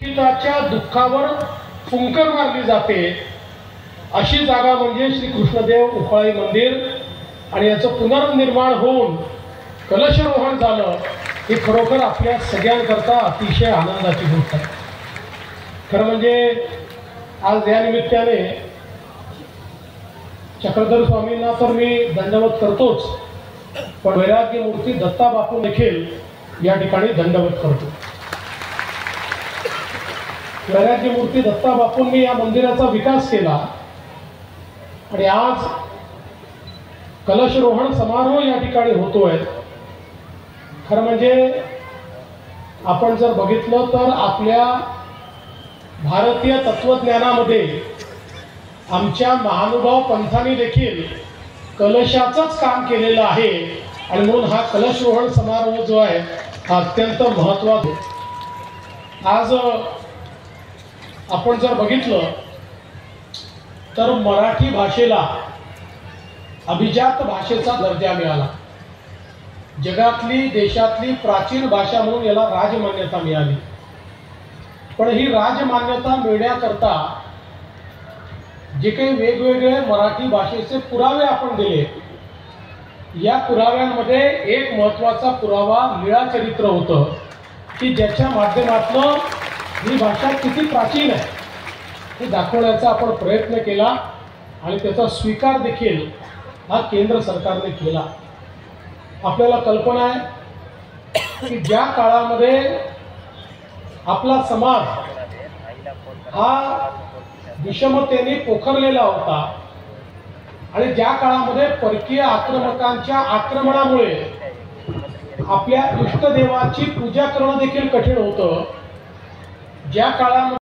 पिताच्या दुःखावर फुंकर मारली जाते अशी जागा म्हणजे श्री कृष्णदेव उफाळी मंदिर आणि याचं पुनर्निर्माण होऊन कलशरोहण झालं ही खरोखर आपल्या सगळ्यांकरता अतिशय आनंदाची गोष्ट आहे। खरं म्हणजे आज या निमित्ताने चक्रधर स्वामींना तर मी दंडवत करतोच, पण वैराग्य मूर्ती दत्ता बापू देखील या ठिकाणी दंडवत करतो। वैराग्य मूर्ती दत्ता बापूंनी या मंदिराचा विकास केला आणि आज कलशरोहण समारोह या ठिकाणी होतोय। खरं म्हणजे आपण जर बघितलं तर आपल्या भारतीय तत्वज्ञानामध्ये आमच्या महानुभाव पंथांनी देखील कलशाचंच काम केलेलं आहे आणि म्हणून हा कलशरोहण समारोह जो आहे हा अत्यंत महत्त्वाचा। आज आपण जर बघितलं तर मराठी भाषेला अभिजात भाषेचा दर्जा मिळाला। जगातली देशातली प्राचीन भाषा म्हणून याला राजमान्यता मिळाली। पण ही राजमान्यता मिळण्याकरता जे काही वेगवेगळे मराठी भाषेचे पुरावे आपण दिले, या पुराव्यांमध्ये एक महत्त्वाचा पुरावा लीळाचरित्र होतं की ज्याच्या माध्यमातून ही भाषा किती प्राचीन आहे हे दाखवण्याचा आपण प्रयत्न केला आणि त्याचा स्वीकार देखील हा केंद्र सरकारने केला। आपल्याला कल्पना आहे की ज्या काळामध्ये आपला समाज हा विषमतेने पोखरलेला होता आणि ज्या काळामध्ये परकीय आक्रमकांच्या आक्रमणामुळे आपल्या इष्टदेवाची पूजा करणं देखील कठीण होतं, ज्या काळामध्ये